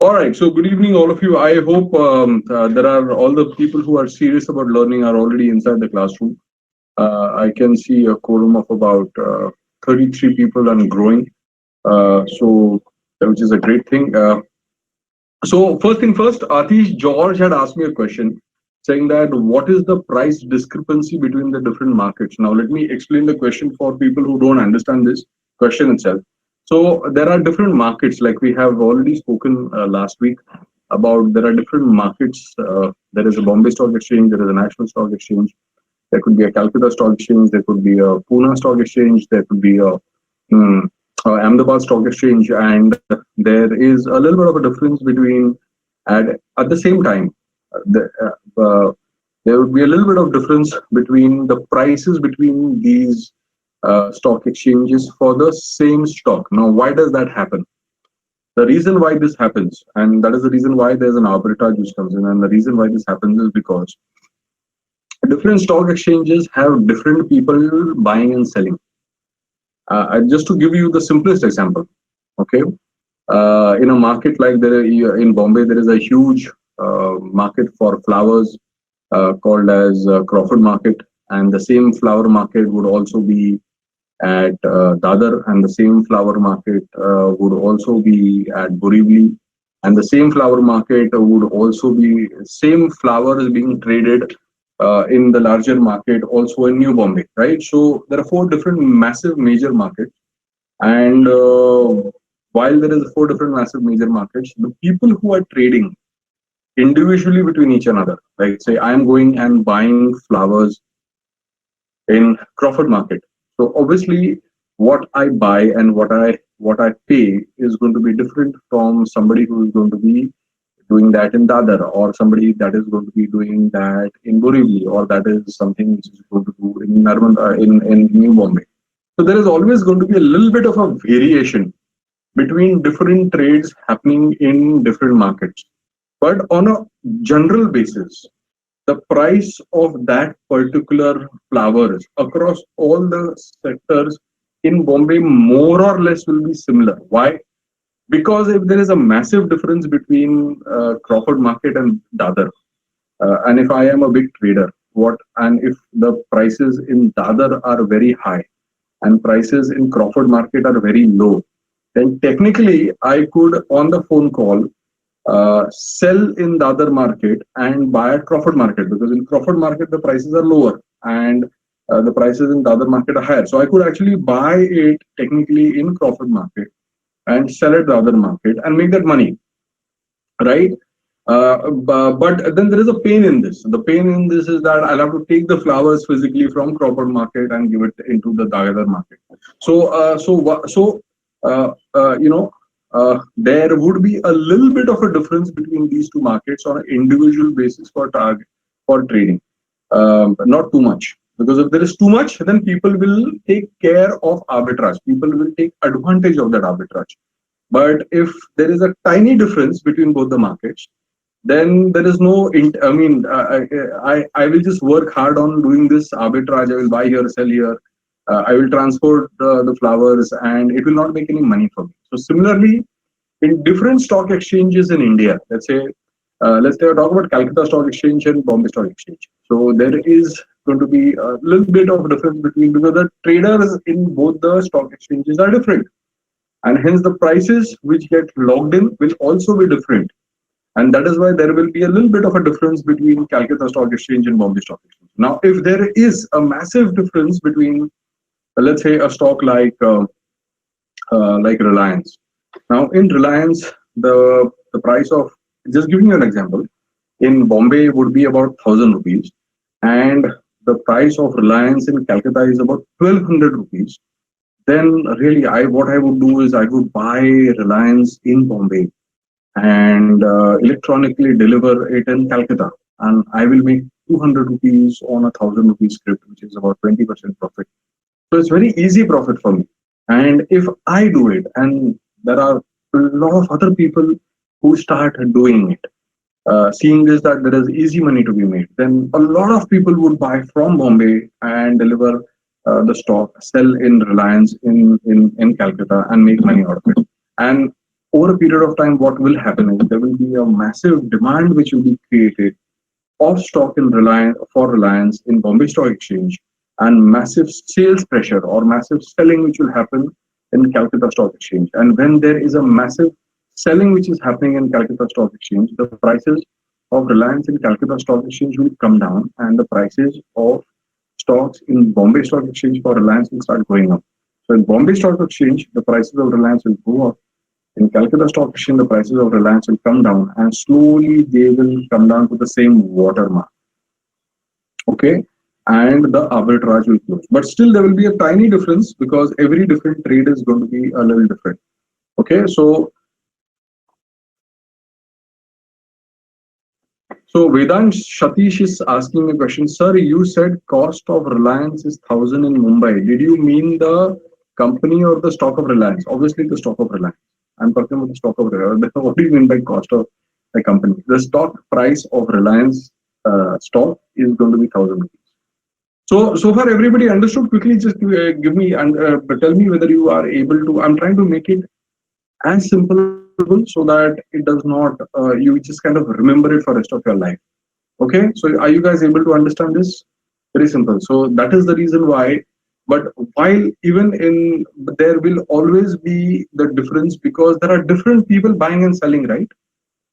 All right. So good evening, all of you. I hope there are all the people who are serious about learning are already inside the classroom. I can see a quorum of about 33 people and growing. So which is a great thing. So first thing first, Atish George had asked me a question saying that what is the price discrepancy between the different markets? Now let me explain the question for people who don't understand this question itself. So there are different markets, like we have already spoken last week about. There are different markets. There is a Bombay Stock Exchange, there is a National Stock Exchange, there could be a Calcutta Stock Exchange, there could be a Pune Stock Exchange, there could be a Ahmedabad Stock Exchange, and there is a little bit of a difference between. At the same time, the, there would be a little bit of difference between the prices between these stock exchanges for the same stock. Now, why does that happen? The reason why this happens, and that is the reason why there's an arbitrage which comes in, and the reason why this happens is because different stock exchanges have different people buying and selling. Just to give you the simplest example, okay, in a market like in Bombay, there is a huge market for flowers called as Crawford Market, and the same flower market would also be at Dadar, and the same flower market would also be at Borivali, and the same flower market would also be same flowers being traded in the larger market also in New Bombay, right? So there are four different massive major markets, and while there is four different massive major markets, the people who are trading individually between each another, like say I'm going and buying flowers in Crawford Market. So obviously, what I buy and what I pay is going to be different from somebody who is going to be doing that in Dadar, or somebody that is going to be doing that in Borivali, or that is something which is going to do in in New Bombay. So there is always going to be a little bit of a variation between different trades happening in different markets. But on a general basis, the price of that particular flowers across all the sectors in Bombay more or less will be similar. Why? Because if there is a massive difference between Crawford Market and Dadar, and if I am a big trader, and if the prices in Dadar are very high and prices in Crawford Market are very low, then technically I could on the phone call sell in the other market and buy at Crawford Market, because in Crawford Market the prices are lower and the prices in the other market are higher. So I could actually buy it technically in Crawford Market and sell it the other market and make that money, right? But then there is a pain in this. The pain in this is that I'll have to take the flowers physically from Crawford Market and give it into the Dadar market. There would be a little bit of a difference between these two markets on an individual basis for trading, but not too much. Because if there is too much, then people will take care of arbitrage. People will take advantage of that arbitrage. But if there is a tiny difference between both the markets, then there is no. I will just work hard on doing this arbitrage. I will buy here, sell here. I will transport the flowers, and it will not make any money for me. So similarly, in different stock exchanges in India, let's say talk about Calcutta Stock Exchange and Bombay Stock Exchange. So there is going to be a little bit of difference between, because the traders in both the stock exchanges are different, and hence the prices which get logged in will also be different. And that is why there will be a little bit of a difference between Calcutta Stock Exchange and Bombay Stock Exchange. Now, if there is a massive difference between, let's say, a stock like Reliance. Now, in Reliance, the price of, just giving you an example, in Bombay would be about 1,000 rupees, and the price of Reliance in Calcutta is about 1,200 rupees. Then really, what I would do is I would buy Reliance in Bombay and electronically deliver it in Calcutta, and I will make 200 rupees on a 1,000 rupees script, which is about 20% profit. So it's very easy profit for me. And if I do it, and there are a lot of other people who start doing it, seeing this, that there is easy money to be made, then a lot of people would buy from Bombay and deliver the stock, sell in Reliance in Calcutta, and make money out of it. And over a period of time, what will happen is there will be a massive demand which will be created of stock in Reliance for Reliance in Bombay Stock Exchange, and massive sales pressure or massive selling which will happen in Calcutta Stock Exchange. And when there is a massive selling which is happening in Calcutta Stock Exchange, the prices of Reliance in Calcutta Stock Exchange will come down, and the prices of stocks in Bombay Stock Exchange for Reliance will start going up. So in Bombay Stock Exchange, the prices of Reliance will go up. In Calcutta Stock Exchange, the prices of Reliance will come down, and slowly they will come down to the same watermark. Okay, and the arbitrage will close. But still, there will be a tiny difference because every different trade is going to be a little different. Okay, so Vedant Satish is asking a question. Sir, you said cost of Reliance is 1,000 in Mumbai. Did you mean the company or the stock of Reliance? Obviously, the stock of Reliance. I'm talking about the stock of Reliance. What do you mean by cost of a company? The stock price of Reliance stock is going to be 1,000 rupees. So far everybody understood. Quickly, just give me and tell me whether you are able to. I'm trying to make it as simple so that it does not. You just kind of remember it for rest of your life. Okay. So are you guys able to understand this? Very simple. So that is the reason why. But while even in there will always be the difference because there are different people buying and selling, right?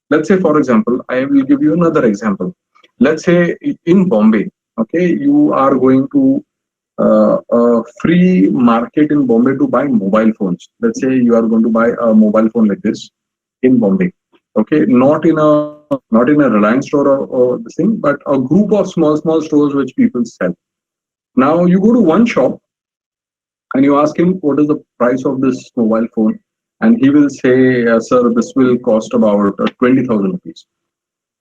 Let's say, for example, I will give you another example. Let's say in Bombay, okay, you are going to a free market in Bombay to buy mobile phones. Let's say you are going to buy a mobile phone like this in Bombay, okay, not in a Reliance store or the thing, but a group of small stores which people sell. Now you go to one shop and you ask him what is the price of this mobile phone, and he will say, "Sir, this will cost about 20,000 rupees."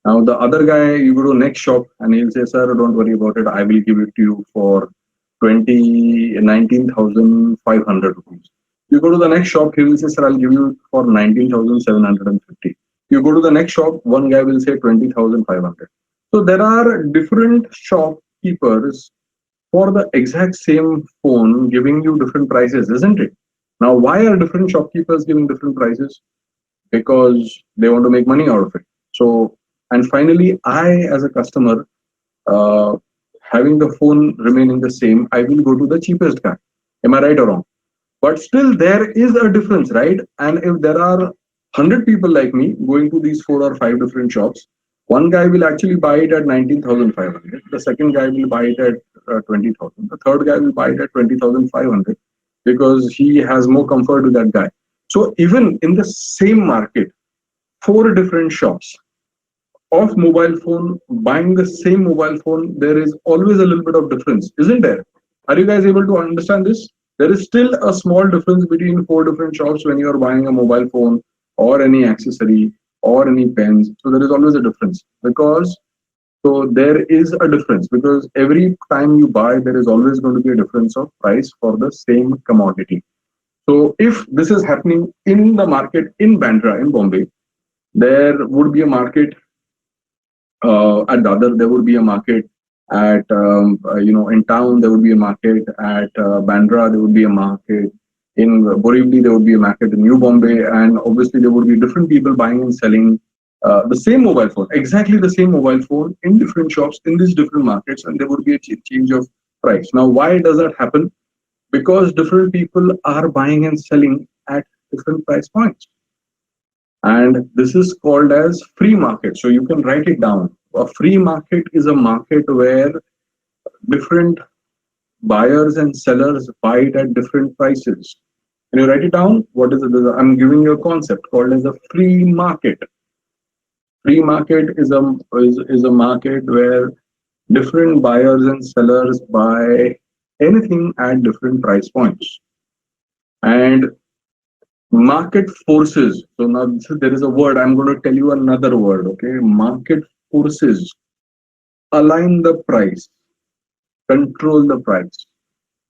Now the other guy, you go to next shop and he'll say, "Sir, don't worry about it. I will give it to you for 19,500 rupees." You go to the next shop, he will say, "Sir, I'll give you for 19,750." You go to the next shop, one guy will say 20,500. So there are different shopkeepers for the exact same phone giving you different prices, isn't it? Now, why are different shopkeepers giving different prices? Because they want to make money out of it. So, and finally, I, as a customer, uh, having the phone remaining the same, I will go to the cheapest guy. Am I right or wrong? But still, there is a difference, right? And if there are 100 people like me going to these 4 or 5 different shops, one guy will actually buy it at 19,500. The second guy will buy it at 20,000. The third guy will buy it at 20,500 because he has more comfort with that guy. So even in the same market, 4 different shops of mobile phone buying the same mobile phone, there is always a little bit of difference, isn't there? Are you guys able to understand this? There is still a small difference between 4 different shops when you are buying a mobile phone or any accessory or any pens. So there is always a difference because so there is a difference because every time you buy, there is always going to be a difference of price for the same commodity. So if this is happening in the market in Bandra, in Bombay, there would be a market at Dadar, there would be a market at in town. There would be a market at Bandra. There would be a market in Borivali. There would be a market in New Bombay, and obviously there would be different people buying and selling the same mobile phone, exactly the same mobile phone in different shops in these different markets, and there would be a change of price. Now, why does that happen? Because different people are buying and selling at different price points. And this is called as free market. So you can write it down. A free market is a market where different buyers and sellers buy it at different prices. Can you write it down? What is it? I'm giving you a concept called as a free market. Free market is a market where different buyers and sellers buy anything at different price points. And market forces. So now there is a word. I'm going to tell you another word. Okay, market forces align the price, control the price.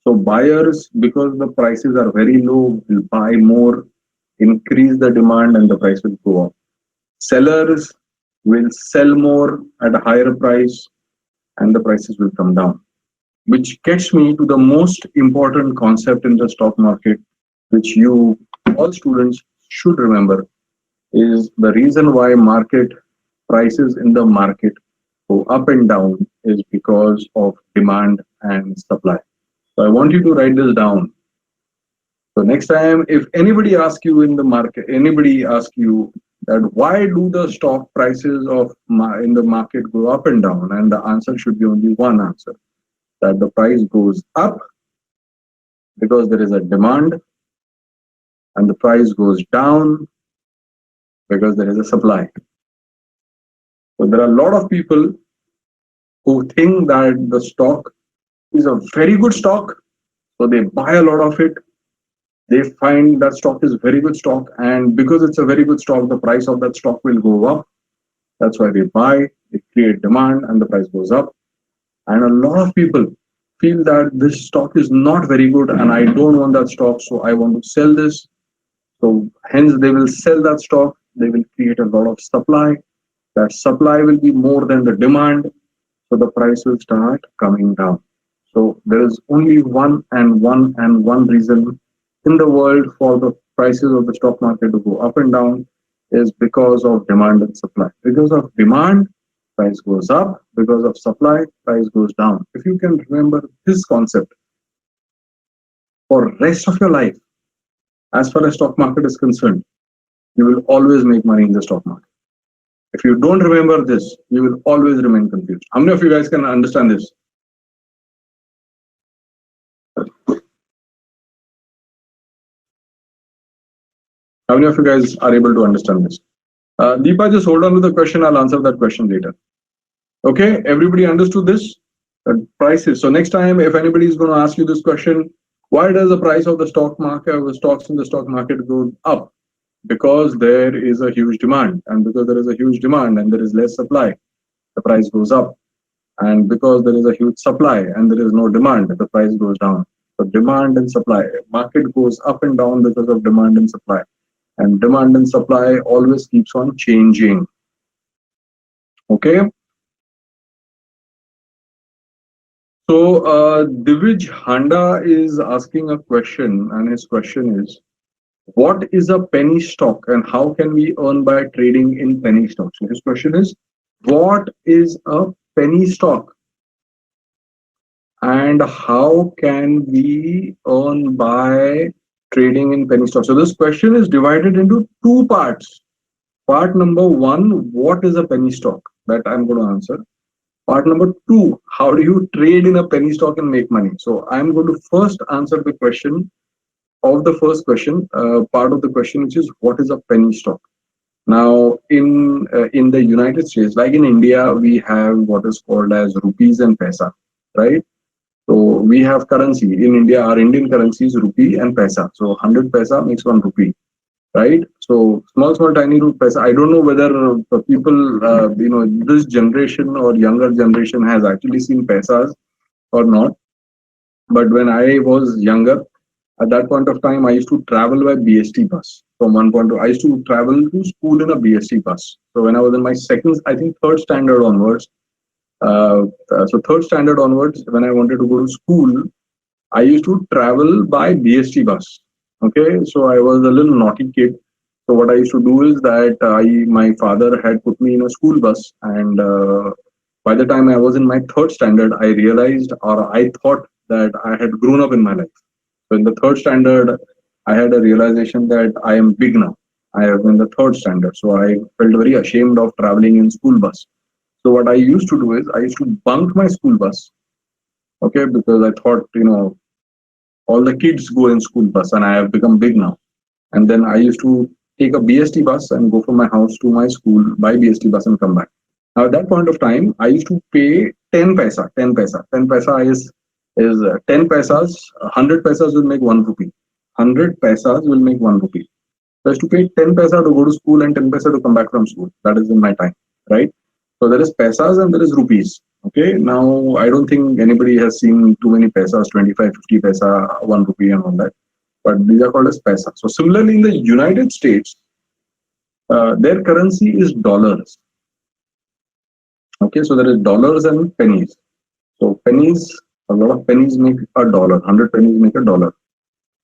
So buyers, because the prices are very low, will buy more, increase the demand, and the price will go up. Sellers will sell more at a higher price, and the prices will come down. Which gets me to the most important concept in the stock market, which you all students should remember. is the reason why market prices in the market go up and down is because of demand and supply. So I want you to write this down. So next time, if anybody asks you in the market, anybody asks you that why do the stock prices of in the market go up and down, and the answer should be only one answer, that the price goes up because there is a demand, and the price goes down because there is a supply. So there are a lot of people who think that the stock is a very good stock, so they buy a lot of it. They find that stock is very good stock, and because it's a very good stock, the price of that stock will go up. That's why they buy, they create demand, and the price goes up. And a lot of people feel that this stock is not very good and I don't want that stock, so I want to sell this. So hence they will sell that stock, they will create a lot of supply. That supply will be more than the demand, so the price will start coming down. So there is only one reason in the world for the prices of the stock market to go up and down, is because of demand and supply. Because of demand, price goes up. Because of supply, price goes down. If you can remember this concept for rest of your life, as far as stock market is concerned, you will always make money in the stock market. If you don't remember this, you will always remain confused. How many of you guys can understand this? How many of you guys are able to understand this? Deepa, just hold on to the question. I'll answer that question later. Okay, everybody understood this? Prices. So next time, if anybody is going to ask you this question, why does the price of the stock market, or the stocks in the stock market, go up? Because there is a huge demand, and because there is a huge demand and there is less supply, the price goes up. And because there is a huge supply and there is no demand, the price goes down. So demand and supply, market goes up and down because of demand and supply. And demand and supply always keeps on changing. Okay. So Divij Handa is asking a question, and his question is, what is a penny stock and how can we earn by trading in penny stocks? So his question is, what is a penny stock and how can we earn by trading in penny stocks? So this question is divided into two parts. Part number one, what is a penny stock? That I'm going to answer. Part number two, how do you trade in a penny stock and make money? So I'm going to first answer the question of the first question, part of the question, which is what is a penny stock? Now, in the United States, like in India, we have what is called as rupees and paisa, right? So we have currency in India. Our Indian currency is rupee and paisa. So 100 paisa makes 1 rupee, right? So small tiny paisa. I don't know whether the people, this generation or younger generation has actually seen paisas or not. But when I was younger, at that point of time, I used to travel by BST bus. From one point, I used to travel to school in a BST bus. So when I was in my third standard onwards, third standard onwards, when I wanted to go to school, I used to travel by BST bus. Okay, so I was a little naughty kid. So what I used to do is that my father had put me in a school bus, and by the time I was in my third standard, I realized, or I thought, that I had grown up in my life. So in the third standard, I had a realization that I am big now. I am in the third standard. So I felt very ashamed of traveling in school bus. So what I used to do is I used to bunk my school bus. Okay, because I thought, all the kids go in school bus and I have become big now. And then I used to take a BST bus and go from my house to my school by BST bus and come back. Now at that point of time, I used to pay 10 paisa. 10 paisa. 10 paisa is 10 paisas. 100 paisas will make 1 rupee. 100 paisas will make 1 rupee. So I used to pay 10 paisa to go to school and 10 paisa to come back from school. That is in my time, right? So there is paisas and there is rupees. Okay, now I don't think anybody has seen too many paisas, 25, 50 paisa, 1 rupee and all that. But these are called as paisa. So similarly in the United States, their currency is dollars. Okay, so there is dollars and pennies. So pennies, a lot of pennies make a dollar. 100 pennies make a dollar.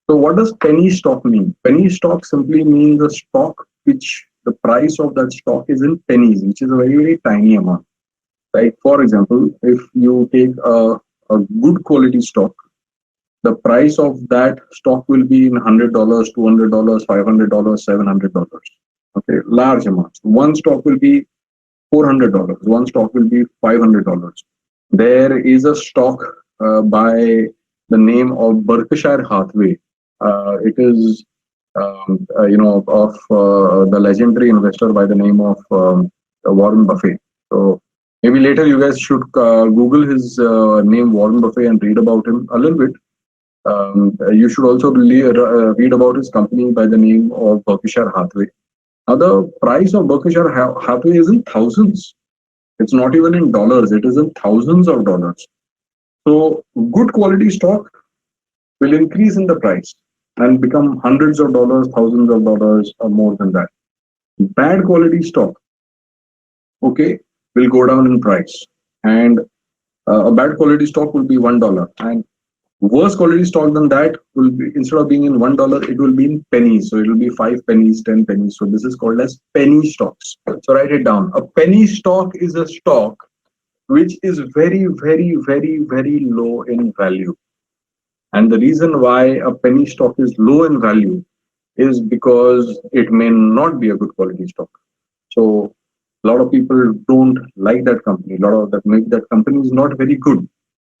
So what does penny stock mean? Penny stock simply means the stock which the price of that stock is in pennies, which is a very, very tiny amount. Like, for example, if you take a good quality stock, the price of that stock will be in $100, $200, $500, $700. Okay, large amounts. One stock will be $400. One stock will be $500. There is a stock by the name of Berkshire Hathaway. It is, of the legendary investor by the name of Warren Buffett. So maybe later you guys should Google his name, Warren Buffett, and read about him a little bit. You should also read about his company by the name of Berkshire Hathaway. Now, the price of Berkshire Hathaway is in thousands. It's not even in dollars. It is in thousands of dollars. So good quality stock will increase in the price and become hundreds of dollars, thousands of dollars, or more than that. Bad quality stock, okay, will go down in price. And a bad quality stock will be $1. And worse quality stock than that will be, instead of being in $1, it will be in pennies. So it will be 5 pennies, 10 pennies. So this is called as penny stocks. So write it down. A penny stock is a stock which is very, very, very, very low in value. And the reason why a penny stock is low in value is because it may not be a good quality stock. So a lot of people don't like that company. A lot of that maybe that company is not very good.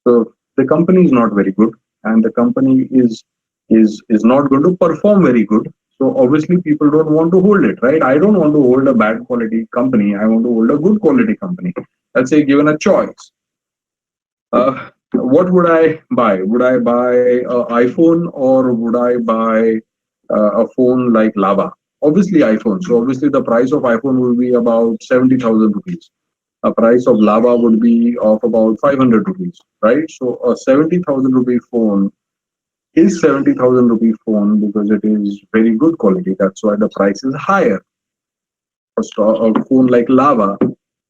So the company is not very good, and the company is not going to perform very good. So obviously people don't want to hold it, right? I don't want to hold a bad quality company. I want to hold a good quality company. Let's say given a choice. What would I buy? Would I buy an iPhone or would I buy a phone like Lava? Obviously iPhone. So obviously the price of iPhone will be about 70,000 rupees. A price of Lava would be of about 500 rupees, right? So a 70,000 rupee phone is 70,000 rupee phone because it is very good quality. That's why the price is higher. A phone like Lava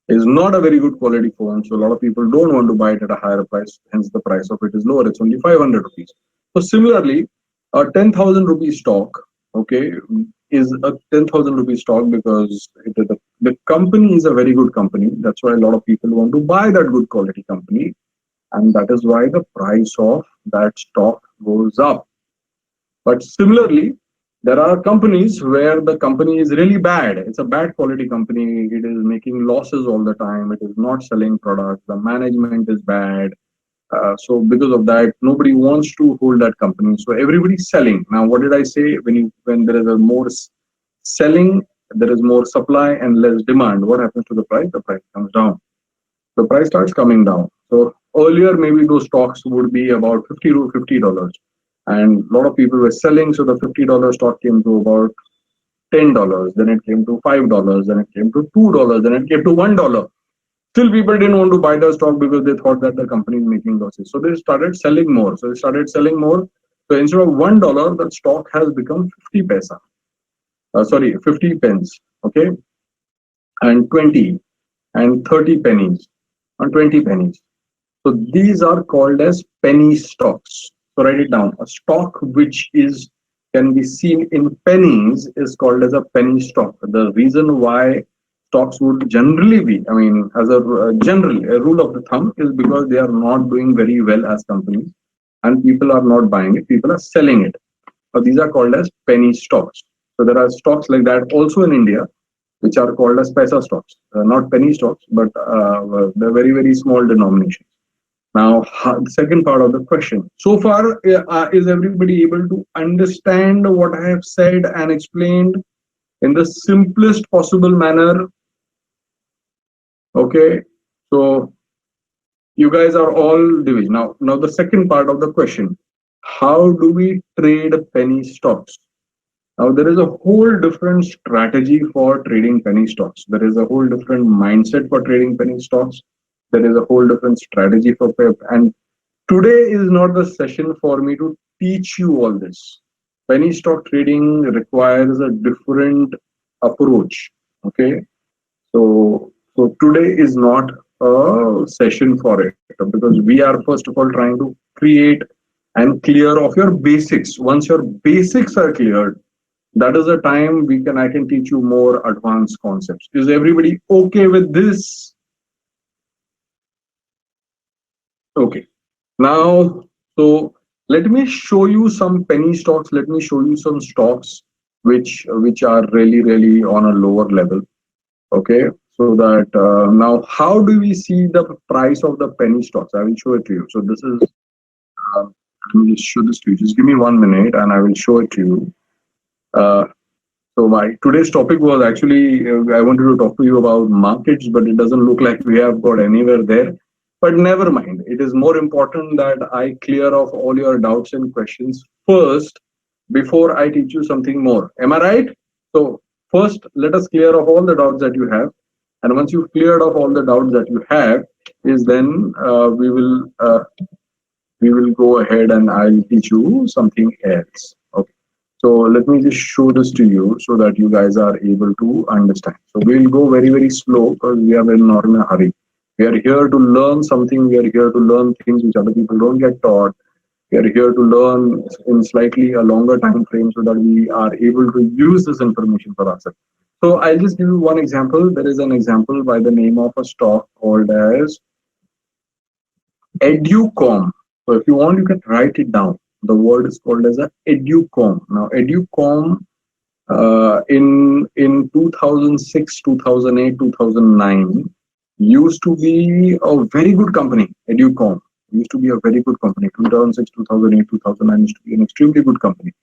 is not a very good quality phone, so a lot of people don't want to buy it at a higher price, hence the price of it is lower. It's only 500 rupees. So similarly, a 10,000 rupee stock, okay, is a 10,000 rupee stock because the company is a very good company. That's why a lot of people want to buy that good quality company, and that is why the price of that stock goes up. But similarly, there are companies where the company is really bad. It's a bad quality company. It is making losses all the time. It is not selling products. The management is bad. So because of that, nobody wants to hold that company. So everybody's selling. Now, what did I say? When there is a more selling, there is more supply and less demand. What happens to the price? The price comes down. The price starts coming down. So earlier, maybe those stocks would be about $50. And a lot of people were selling, so the $50 stock came to about $10, then it came to $5, then it came to $2, then it came to $1. Still, people didn't want to buy the stock because they thought that the company is making losses. So they started selling more. So they started selling more. So instead of $1, that stock has become 50 paisa. 50 pence. Okay, and 20 and 30 pennies and 20 pennies. So these are called as penny stocks. So write it down. A stock which can be seen in pennies is called as a penny stock. The reason why stocks would generally be, I mean, as a rule of the thumb, is because they are not doing very well as companies, and people are not buying it. People are selling it. So these are called as penny stocks. So there are stocks like that also in India, which are called as paisa stocks, not penny stocks, but they're very, very small denominations. Now, the second part of the question. So far, is everybody able to understand what I have said and explained in the simplest possible manner? Okay, so you guys are all division. Now the second part of the question. How do we trade penny stocks? Now, there is a whole different strategy for trading penny stocks. There is a whole different mindset for trading penny stocks. There is a whole different strategy for PEP. And today is not the session for me to teach you all this. Penny stock trading requires a different approach. Okay. So today is not a session for it because we are first of all trying to create and clear of your basics. Once your basics are cleared, That is the time I can teach you more advanced concepts. Is everybody okay with this? Okay. Now, so let me show you some penny stocks. Let me show you some stocks which are really on a lower level. Okay. So that now, how do we see the price of the penny stocks? I will show it to you. So this is. Uh, Let me just show this to you. Just give me 1 minute, and I will show it to you. Uh, So my today's topic was actually I wanted to talk to you about markets, but it doesn't look like we have got anywhere there. But never mind. It is more important that I clear off all your doubts and questions first before I teach you something more. Am I right? So first, let us clear off all the doubts that you have, and once you've cleared off all the doubts that you have, is then we will go ahead and I'll teach you something else. Okay. So let me just show this to you so that you guys are able to understand. So we'll go very slow because we are not in a hurry. We are here to learn something. We are here to learn things which other people don't get taught. We are here to learn in slightly a longer time frame so that we are able to use this information for ourselves. So I'll just give you one example. There is an example by the name of a stock called as Educom. So if you want, you can write it down. The word is called as a Educom. Now, Educom in 2006, 2008, 2009 used to be a very good company. Educom used to be a very good company. 2006, 2008, 2009 used to be an extremely good company.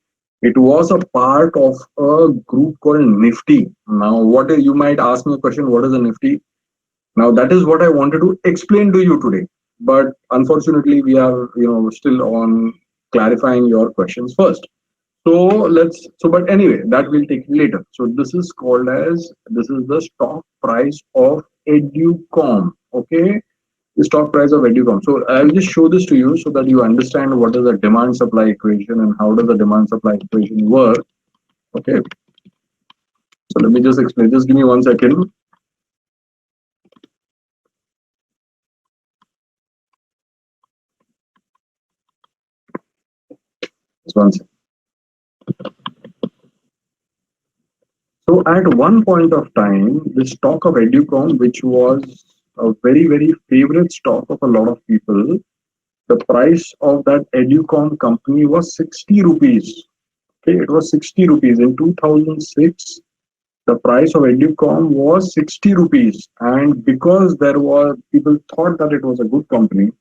It was a part of a group called Nifty. Now, you might ask me a question, what is a Nifty? Now that is what I wanted to explain to you today. But unfortunately, we are still on clarifying your questions first. But anyway, that will take later. So this is the stock price of Educom. Okay, the stock price of Educom. So I'll just show this to you so that you understand what is the demand supply equation and how does the demand supply equation work. Okay. So let me just explain. Just give me 1 second. Just 1 second. So at one point of time, the stock of Educom, which was a very favorite stock of a lot of people, the price of that Educom company was 60 rupees. Okay, it was 60 rupees. In 2006, the price of Educom was 60 rupees. And because people thought that it was a good company,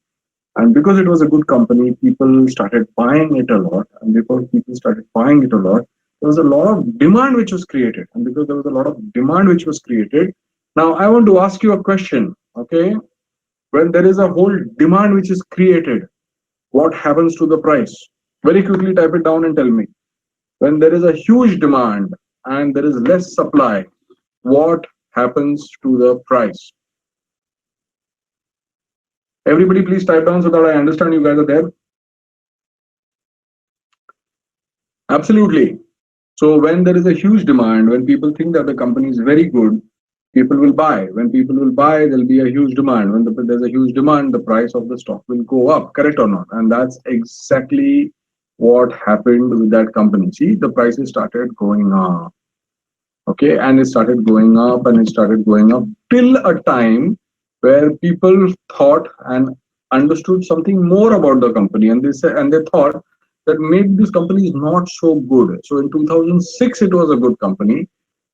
and because it was a good company, people started buying it a lot. And because people started buying it a lot, there was a lot of demand which was created. And because there was a lot of demand which was created, now I want to ask you a question. Okay, when there is a whole demand which is created, what happens to the price? Very quickly type it down and tell me. When there is a huge demand and there is less supply, what happens to the price? Everybody please type down so that I understand you guys are there. Absolutely. So when there is a huge demand, when people think that the company is very good, people will buy. When people will buy, there'll be a huge demand. When there's a huge demand, the price of the stock will go up, correct or not? And that's exactly what happened with that company. See, the prices started going up. Okay, and it started going up and it started going up till a time where people thought and understood something more about the company, and they thought that maybe this company is not so good. So in 2006 it was a good company,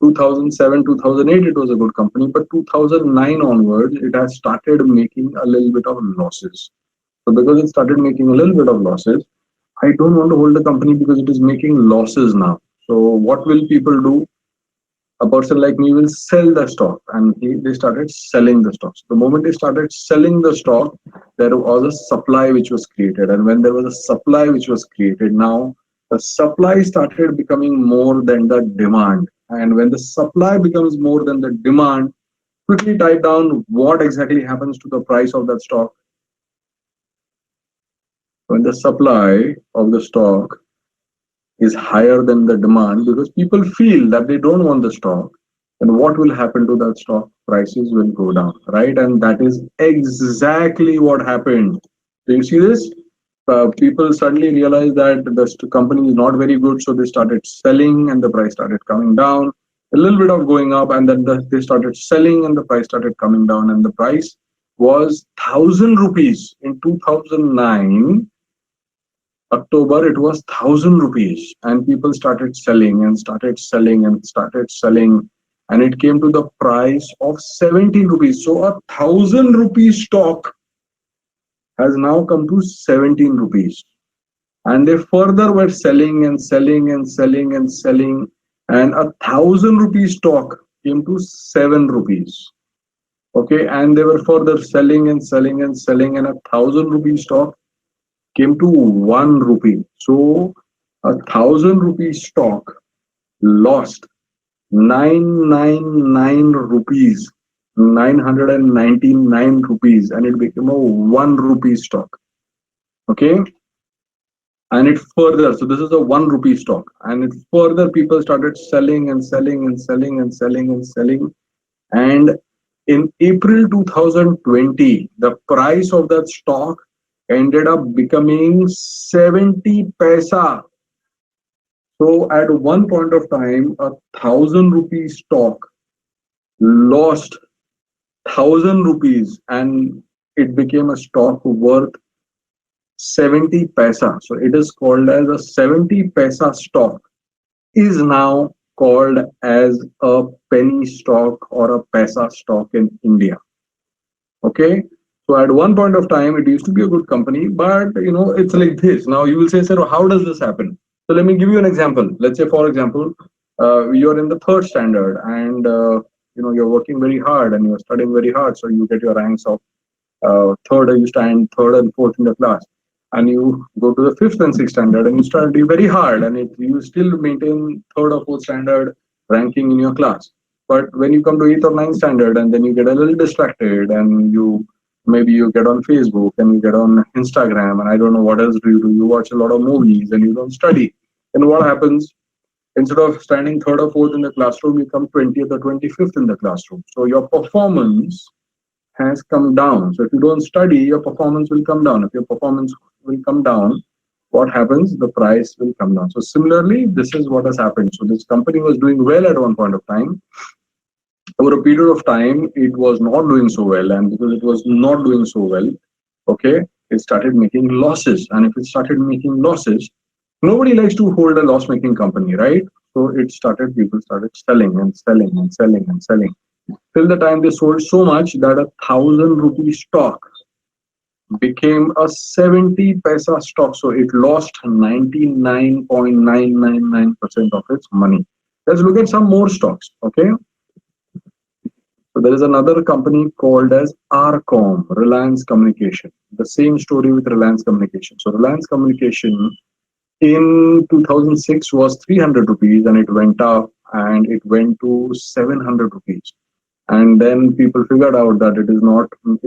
2007, 2008 it was a good company, but 2009 onwards it has started making a little bit of losses. So because it started making a little bit of losses, I don't want to hold the company because it is making losses now. So what will people do? A person like me will sell the stock, and they started selling the stocks. The moment they started selling the stock, there was a supply which was created, and when there was a supply which was created, now the supply started becoming more than the demand. And when the supply becomes more than the demand, quickly type down what exactly happens to the price of that stock. When the supply of the stock is higher than the demand, because people feel that they don't want the stock, and what will happen to that stock? Prices will go down, right? And that is exactly what happened. Do you see this? people suddenly realized that the company is not very good, so they started selling, and the price started coming down. A little bit of going up, and then they started selling, and the price started coming down. And the price was 1,000 rupees in 2009. October, it was 1,000 rupees, and people started selling and started selling and started selling, and it came to the price of 17 rupees. So a 1,000 rupee stock has now come to 17 rupees, and they further were selling and selling and selling and selling, and a 1,000 rupee stock came to 7 rupees. Okay, and they were further selling and selling and selling, and a 1,000 rupee stock came to 1 rupee. So a 1,000 rupee stock lost 999 rupees, 999 rupees, and it became a 1 rupee stock. Okay, and it further, so this is a 1 rupee stock, and it further people started selling and selling and selling and selling and selling, and in April 2020 the price of that stock ended up becoming 70 paisa. So at one point of time, a 1,000 rupee stock lost 1,000 rupees, and it became a stock worth 70 paisa. So it is called as a 70 paisa stock, is now called as a penny stock or a paisa stock in India. Okay. So at one point of time, it used to be a good company, but it's like this. Now you will say, sir, how does this happen? So let me give you an example. Let's say, for example, you're in the third standard, and you're working very hard and you're studying very hard. So you get your ranks of third, you stand third and fourth in the class, and you go to the fifth and sixth standard and you study very hard, and you still maintain third or fourth standard ranking in your class. But when you come to eighth or ninth standard, and then you get a little distracted, and maybe you get on Facebook and you get on Instagram, and I don't know what else do. You watch a lot of movies and you don't study. And what happens? Instead of standing third or fourth in the classroom, you come 20th or 25th in the classroom. So your performance has come down. So if you don't study, your performance will come down. If your performance will come down, what happens? The price will come down. So similarly, this is what has happened. So this company was doing well at one point of time. Over a period of time, it was not doing so well, and because it was not doing so well, okay, it started making losses. And if it started making losses, nobody likes to hold a loss-making company, right? So people started selling and selling and selling and selling, till the time they sold so much that a 1,000 rupee stock became a 70 paisa stock. So it lost 99.999% of its money. Let's look at some more stocks. Okay. So there is another company called as RCom, Reliance Communication. The same story with Reliance Communication. So Reliance Communication in 2006 was 300 rupees, and it went up and it went to 700 rupees. And then people figured out that it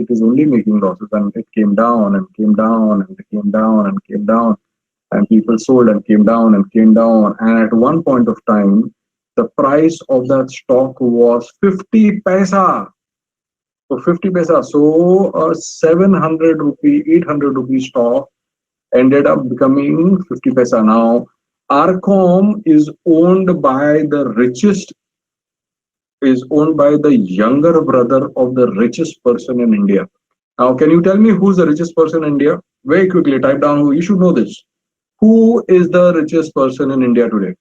is only making losses, and it came down and came down and it came down and came down, and people sold and came down and came down. And at one point of time, the price of that stock was 50 paisa. So 50 paisa. So a 700 rupee, 800 rupee stock ended up becoming 50 paisa. Now, RCom is owned by the younger brother of the richest person in India. Now, can you tell me who's the richest person in India? Very quickly, type down who. You should know this. Who is the richest person in India today?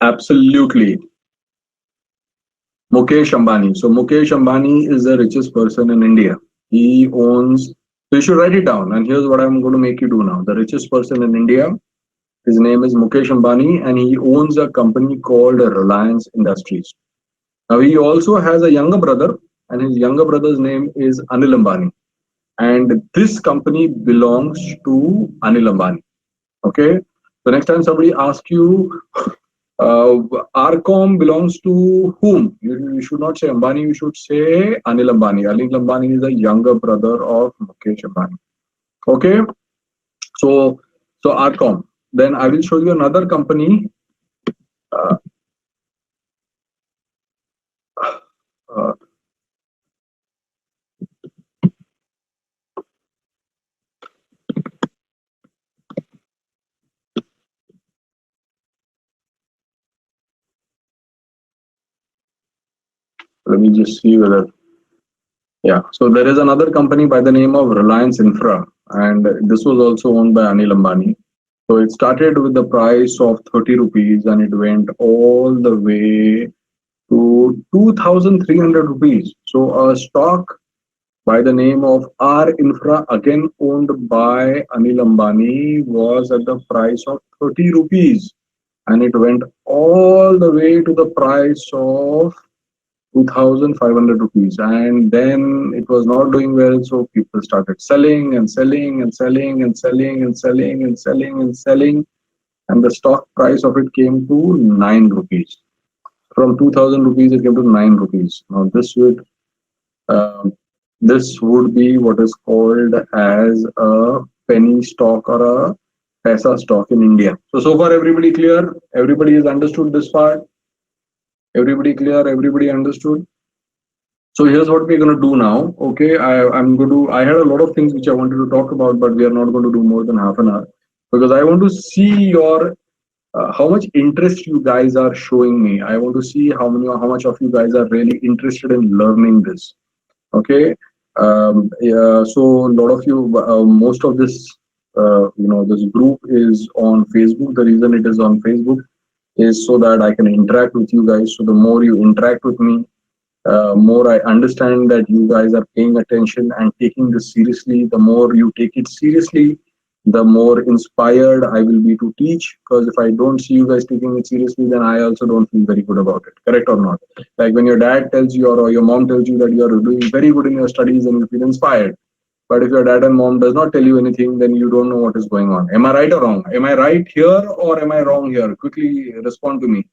Absolutely. Mukesh Ambani. So Mukesh Ambani is the richest person in India. He owns, so you should write it down. And here's what I'm going to make you do now. The richest person in India, his name is Mukesh Ambani, and he owns a company called Reliance Industries. Now, he also has a younger brother, and his younger brother's name is Anil Ambani. And this company belongs to Anil Ambani. Okay. So next time somebody asks you, RCom belongs to whom? You should not say Ambani, you should say Anil Ambani. Anil Ambani is the younger brother of Mukesh Ambani. Okay. So RCom. Then I will show you another company. Uh, let me just see whether. Yeah, so there is another company by the name of Reliance Infra, and this was also owned by Anil Ambani. So it started with the price of 30 rupees and it went all the way to 2,300 rupees. So a stock by the name of R Infra, again owned by Anil Ambani, was at the price of 30 rupees and it went all the way to the price of 2,500 rupees. And then it was not doing well, so people started selling and selling and selling and selling and selling and selling and selling. And the stock price of it came to 9 rupees. From 2,000 rupees, it came to 9 rupees. Now, um, this would be what is called as a penny stock or a paisa stock in India. So far, everybody clear? Everybody has understood this part? Everybody clear? Everybody understood? So here's what we're going to do now. Okay, I had a lot of things which I wanted to talk about, but we are not going to do more than half an hour because I want to see your how much interest you guys are showing me. I want to see how much of you guys are really interested in learning this. Okay, yeah, so a lot of you, most of this, this group is on Facebook. The reason it is on Facebook is so that I can interact with you guys. So the more you interact with me, more I understand that you guys are paying attention and taking this seriously. The more you take it seriously, the more inspired I will be to teach. Because if I don't see you guys taking it seriously, then I also don't feel very good about it. Correct or not? Like when your dad tells you or your mom tells you that you are doing very good in your studies and you feel inspired. But if your dad and mom does not tell you anything, then you don't know what is going on. Am I right or wrong? Am I right here or am I wrong here? Quickly respond to me.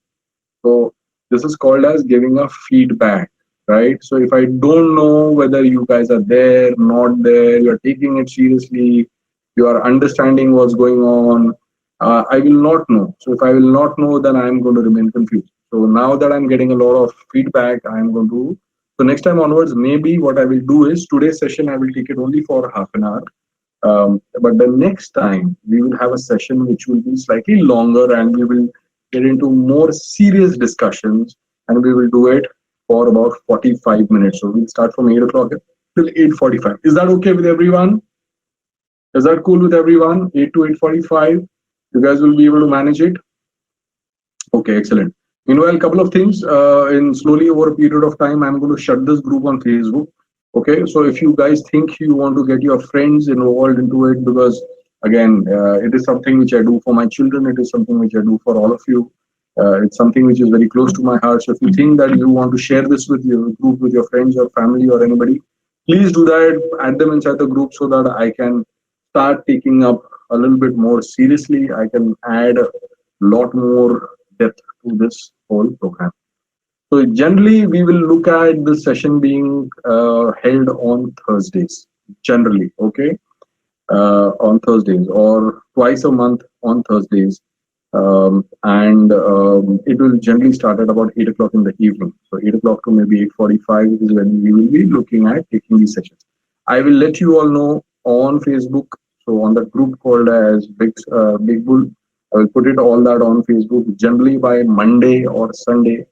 So this is called as giving a feedback, right? So if I don't know whether you guys are there, not there, you're taking it seriously, you are understanding what's going on, I will not know. So if I will not know, then I'm going to remain confused. So now that I'm getting a lot of feedback, I'm going to. So next time onwards, maybe what I will do is today's session, I will take it only for half an hour. But the next time we will have a session which will be slightly longer and we will get into more serious discussions and we will do it for about 45 minutes. So we'll start from 8 o'clock till 8:45. Is that okay with everyone? Is that cool with everyone? 8 to 8:45. You guys will be able to manage it? Okay, excellent. Meanwhile, a couple of things. In slowly over a period of time, I'm going to shut this group on Facebook. Okay, so if you guys think you want to get your friends involved into it, because again, it is something which I do for my children, it is something which I do for all of you. It's something which is very close to my heart. So if you think that you want to share this with your group, with your friends or family or anybody, please do that. Add them inside the group so that I can start taking up a little bit more seriously. I can add a lot more depth to this whole program. So generally, we will look at the session being held on Thursdays. Generally, okay, on Thursdays or twice a month on Thursdays, and it will generally start at about 8 o'clock in the evening. So 8 o'clock to maybe 8:45 is when we will be looking at taking these sessions. I will let you all know on Facebook. So on that group called as Big Bull, I will put it all that on Facebook. Generally by Monday or Sunday,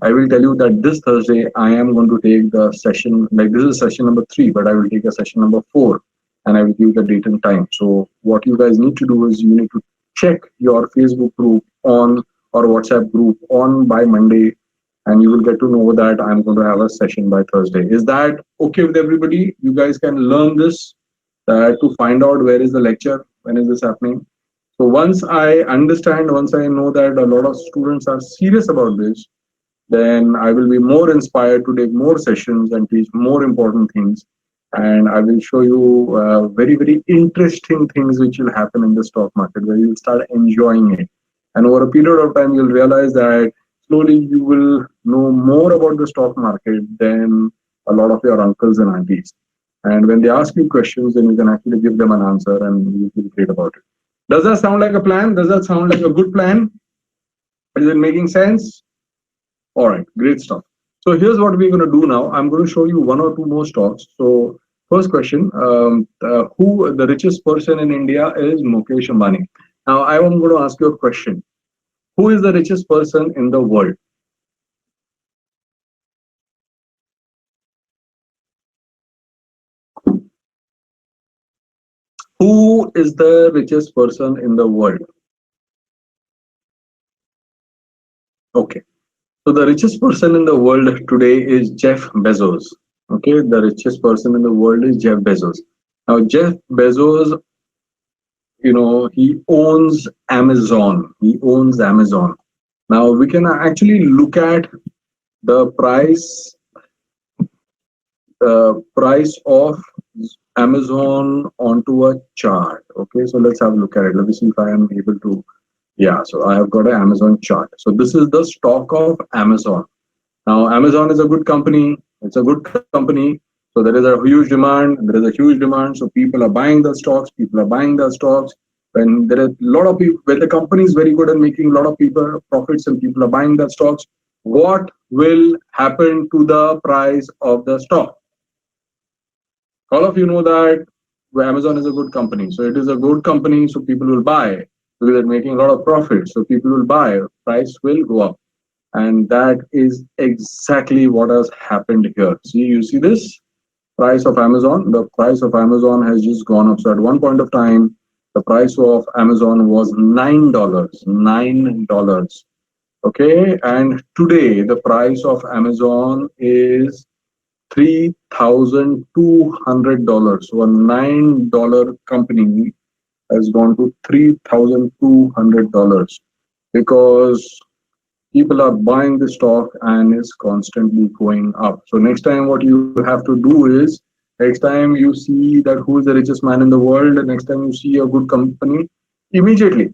I will tell you that this Thursday I am going to take the session, like this is session number 3, but I will take a session number 4 and I will give the date and time. So what you guys need to do is you need to check your Facebook group on or WhatsApp group on by Monday and you will get to know that I'm going to have a session by Thursday. Is that okay with everybody? You guys can learn this to find out where is the lecture, when is this happening. So once I understand, once I know that a lot of students are serious about this, then I will be more inspired to take more sessions and teach more important things. And I will show you very, very interesting things which will happen in the stock market where you'll start enjoying it. And over a period of time, you'll realize that slowly you will know more about the stock market than a lot of your uncles and aunties. And when they ask you questions, then you can actually give them an answer and you feel great about it. Does that sound like a plan? Does that sound like a good plan? Is it making sense? All right, great stuff. So here's what we're going to do now. I'm going to show you one or two more stocks. So first question, who the richest person in India is? Mukesh Ambani. Now I am going to ask you a question. Who is the richest person in the world? Who is the richest person in the world? Okay. So the richest person in the world today is Jeff Bezos. Okay, the richest person in the world is Jeff Bezos. Now Jeff Bezos, he owns Amazon. He owns Amazon. Now we can actually look at the price of Amazon onto a chart. Okay, so let's have a look at it. Let me see if I am able to. Yeah, so I have got an Amazon chart. So this is the stock of Amazon. Now, Amazon is a good company. It's a good company. So there is a huge demand. There is a huge demand. So people are buying the stocks. People are buying the stocks. When there are a lot of people, when the company is very good at making a lot of people profits and people are buying the stocks, what will happen to the price of the stock? All of you know that Amazon is a good company. So it is a good company. So people will buy because they're making a lot of profit. So people will buy. Price will go up. And that is exactly what has happened here. See, you see this price of Amazon? The price of Amazon has just gone up. So at one point of time, the price of Amazon was $9. $9. Okay. And today, the price of Amazon is $3,200. So a $9 company has gone to $3,200 because people are buying the stock and is constantly going up. So next time what you have to do is, next time you see that who is the richest man in the world, next time you see a good company, immediately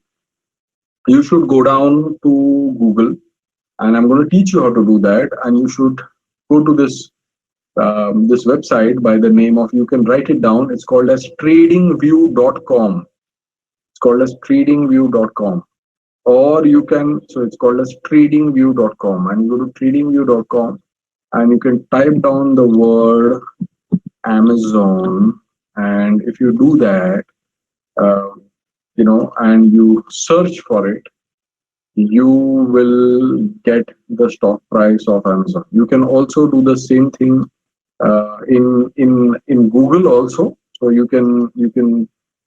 you should go down to Google, and I'm going to teach you how to do that. And you should go to this website by the name of, you can write it down, it's called as tradingview.com. It's called as tradingview.com. Or you can, so it's called as tradingview.com, and you go to tradingview.com and you can type down the word Amazon, and if you do that, and you search for it, you will get the stock price of Amazon. You can also do the same thing in Google also. So you can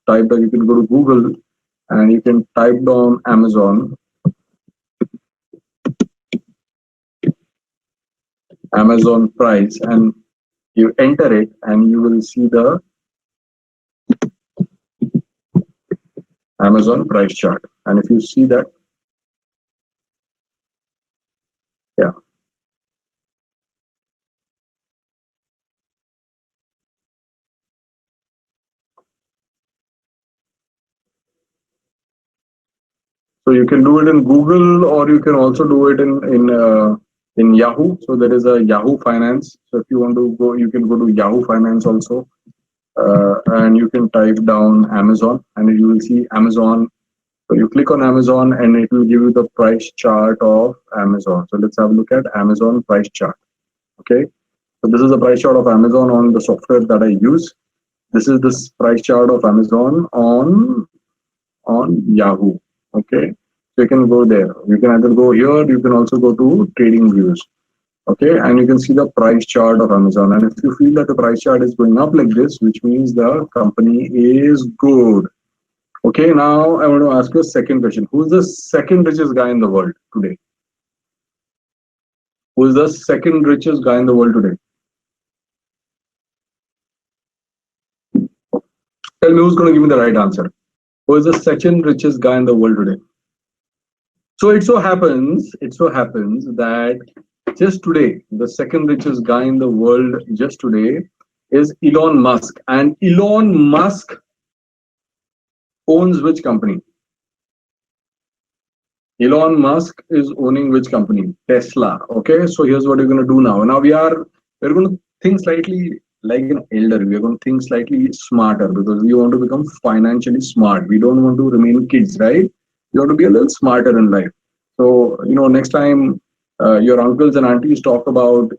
type that, you can go to Google and you can type down Amazon price, and you enter it and you will see the Amazon price chart. And if you see that, yeah. So you can do it in Google, or you can also do it in Yahoo. So there is a Yahoo Finance. So if you want to go, you can go to Yahoo Finance also, and you can type down Amazon, and you will see Amazon. So you click on Amazon, and it will give you the price chart of Amazon. So let's have a look at Amazon price chart. Okay. So this is the price chart of Amazon on the software that I use. This is this price chart of Amazon on Yahoo. Okay, so you can go there. You can either go here, you can also go to Trading Views. Okay, and you can see the price chart of Amazon. And if you feel that the price chart is going up like this, which means the company is good. Okay, now I want to ask you a second question. Who is the second richest guy in the world today? Who is the second richest guy in the world today? Tell me who's going to give me the right answer. Who is the second richest guy in the world today? So it so happens that just today, the second richest guy in the world just today is Elon Musk. And Elon Musk owns which company? Elon Musk is owning which company? Tesla. Okay, so here's what you're going to do now. Now we're going to think slightly like an elder. We're going to think slightly smarter because we want to become financially smart. We don't want to remain kids, right? You want to be a little smarter in life. So, next time your uncles and aunties talk about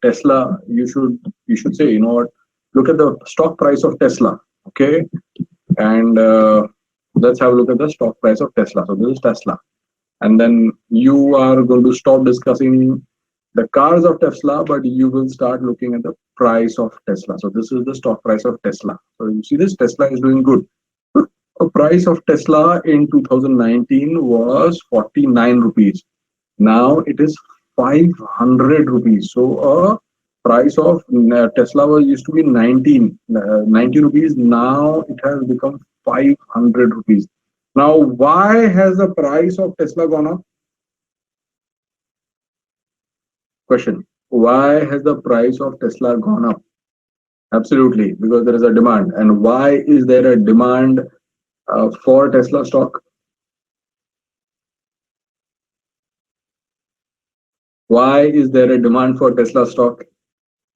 Tesla, you should say, you know what? Look at the stock price of Tesla, okay? And let's have a look at the stock price of Tesla. So this is Tesla, and then you are going to stop discussing the cars of Tesla, but you will start looking at the price of Tesla. So this is the stock price of Tesla. So you see this Tesla is doing good. The price of Tesla in 2019 was 49 rupees. Now it is 500 rupees. So a price of Tesla was used to be 90 rupees. Now it has become 500 rupees. Now, why has the price of Tesla gone up? Question. Why has the price of Tesla gone up? Absolutely, because there is a demand. And why is there a demand for Tesla stock? Why is there a demand for Tesla stock?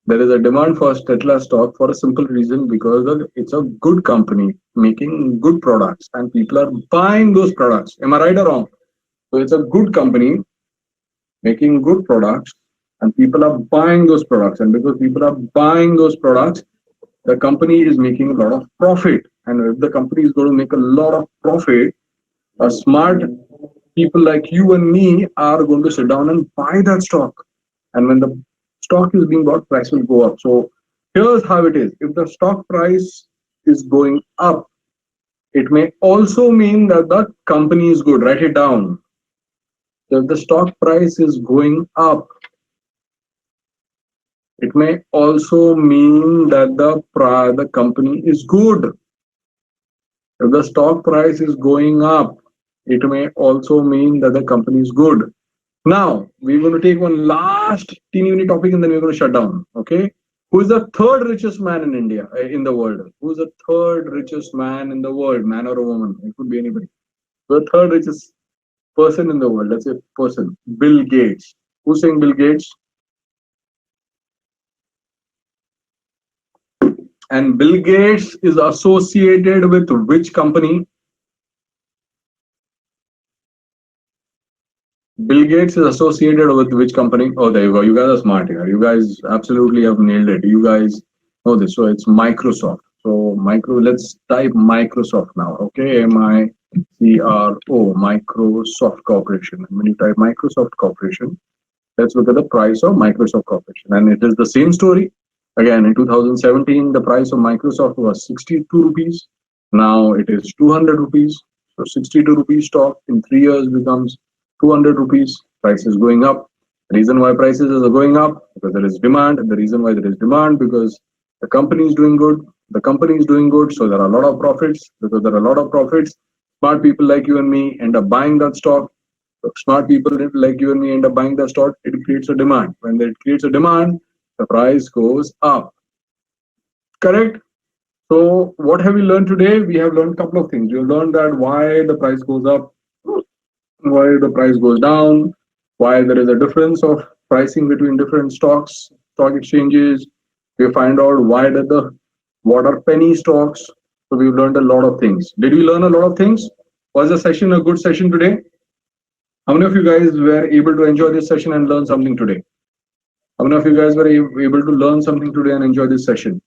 There is a demand for Tesla stock for a simple reason, because it's a good company making good products and people are buying those products. Am I right or wrong? So it's a good company making good products and people are buying those products. And because people are buying those products, the company is making a lot of profit. And if the company is going to make a lot of profit, a smart people like you and me are going to sit down and buy that stock. And when the stock is being bought, price will go up. So here's how it is. If the stock price is going up, it may also mean that the company is good. Write it down. So if the stock price is going up, it may also mean that the company is good. If the stock price is going up, it may also mean that the company is good. Now, we're going to take one last teeny weeny topic and then we're going to shut down. Okay. Who is the third richest man in India, in the world? Who is the third richest man in the world, man or a woman? It could be anybody. The third richest person in the world, let's say person, Bill Gates. Who's saying Bill Gates? And Bill Gates is associated with which company? Bill Gates is associated with which company? Oh, there you go. You guys are smart here. You guys absolutely have nailed it. You guys know this. So it's Microsoft. So let's type Microsoft now. Okay, MICRO, Microsoft Corporation. And when you type Microsoft Corporation, let's look at the price of Microsoft Corporation. And it is the same story. Again, in 2017, the price of Microsoft was 62 rupees. Now it is 200 rupees. So 62 rupees stock in 3 years becomes 200 rupees. Price is going up. The reason why prices are going up, because there is demand. And the reason why there is demand, because the company is doing good. The company is doing good, so there are a lot of profits. Because there are a lot of profits, smart people like you and me end up buying that stock. Smart people like you and me end up buying the stock. It creates a demand. When it creates a demand, the price goes up. Correct? So what have we learned today? We have learned a couple of things. We have learned that why the price goes up, why the price goes down, why there is a difference of pricing between different stocks, stock exchanges. We find out what are penny stocks. So we've learned a lot of things. Did we learn a lot of things? Was the session a good session today? How many of you guys were able to enjoy this session and learn something today? How many of you guys were able to learn something today and enjoy this session?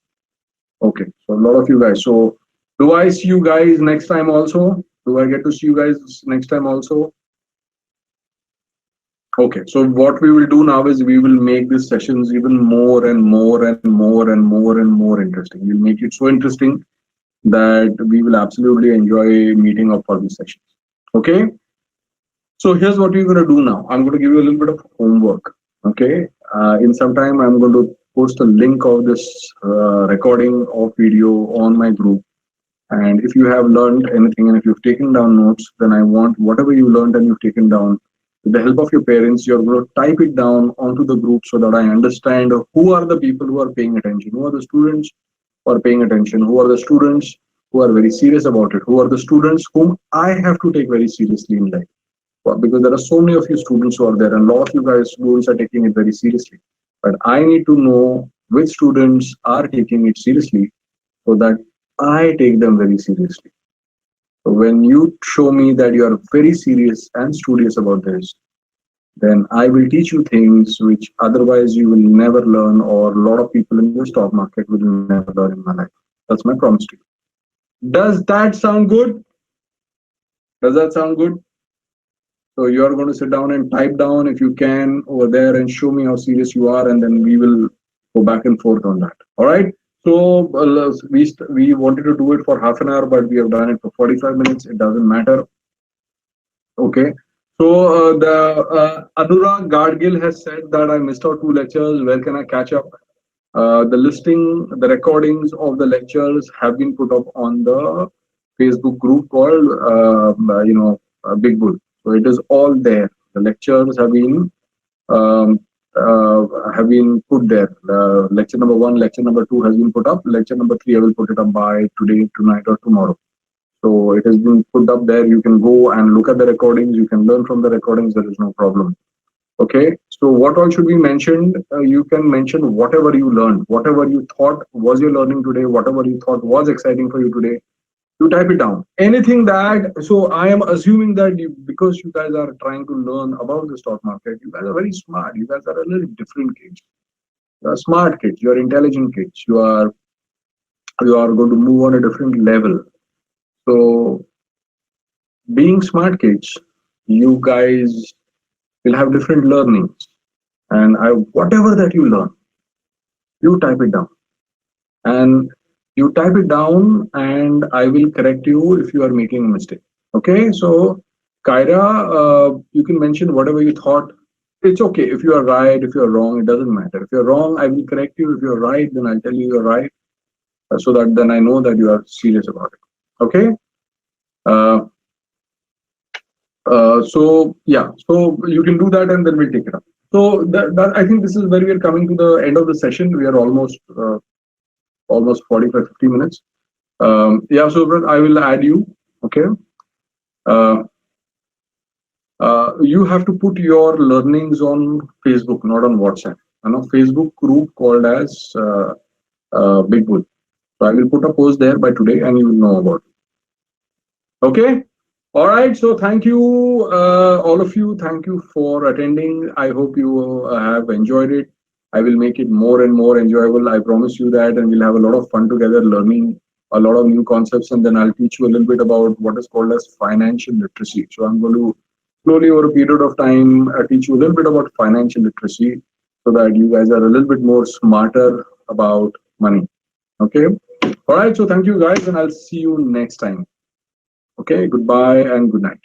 Okay, so a lot of you guys. So do I see you guys next time also? Do I get to see you guys next time also? Okay, so what we will do now is we will make these sessions even more and more and more and more and more interesting. We'll make it so interesting that we will absolutely enjoy meeting up for these sessions. Okay, so here's what we're going to do now. I'm going to give you a little bit of homework. Okay, in some time I'm going to post a link of this recording of video on my group. And if you have learned anything and if you've taken down notes, then I want whatever you learned and you've taken down, with the help of your parents, you're going to type it down onto the group so that I understand who are the people who are paying attention, who are the students who are paying attention, who are the students who are very serious about it, who are the students whom I have to take very seriously in life. Well, because there are so many of you students who are there and a lot of you guys students are taking it very seriously. But I need to know which students are taking it seriously so that I take them very seriously. So when you show me that you are very serious and studious about this, then I will teach you things which otherwise you will never learn, or a lot of people in the stock market will never learn in my life. That's my promise to you. Does that sound good? Does that sound good? So you are going to sit down and type down if you can over there and show me how serious you are, and then we will go back and forth on that. All right. So we wanted to do it for half an hour, but we have done it for 45 minutes. It doesn't matter. Okay. So the Anurag Gadgil has said that I missed out 2 lectures. Where can I catch up? The recordings of the lectures have been put up on the Facebook group called, Big Bull. So it is all there. The lectures um, have been put there. Lecture number 1, lecture number 2 has been put up. Lecture number 3, I will put it up by today, tonight, or tomorrow. So it has been put up there. You can go and look at the recordings. You can learn from the recordings. There is no problem. Okay. So what all should be mentioned? You can mention whatever you learned, whatever you thought was your learning today, whatever you thought was exciting for you today. You type it down. Anything that. So I am assuming that because you guys are trying to learn about the stock market, you guys are very smart. You guys are a little different kids. You are smart kids. You are intelligent kids. You are going to move on a different level. So being smart kids, you guys will have different learnings, and whatever that you learn, you type it down, and and I will correct you if you are making a mistake. Okay. So Kyra, you can mention whatever you thought. It's okay if you are right, if you are wrong, it doesn't matter. If you're wrong, I will correct you. If you're right, then I'll tell you you're right, so that then I know that you are serious about it. Okay. uh, so yeah, so you can do that, and then we'll take it up. So I think this is where we are coming to the end of the session. We are almost 45, 50 minutes. Yeah, so Brad, I will add you. Okay. Uh, you have to put your learnings on Facebook, not on WhatsApp. Facebook group called as Big Bull. So I will put a post there by today, and you will know about it. Okay. All right. So thank you, all of you. Thank you for attending. I hope you have enjoyed it. I will make it more and more enjoyable. I promise you that, and we'll have a lot of fun together learning a lot of new concepts. And then I'll teach you a little bit about what is called as financial literacy. So I'm going to slowly, over a period of time, teach you a little bit about financial literacy, so that you guys are a little bit more smarter about money. Okay. All right. So thank you guys, and I'll see you next time. Okay, goodbye and good night.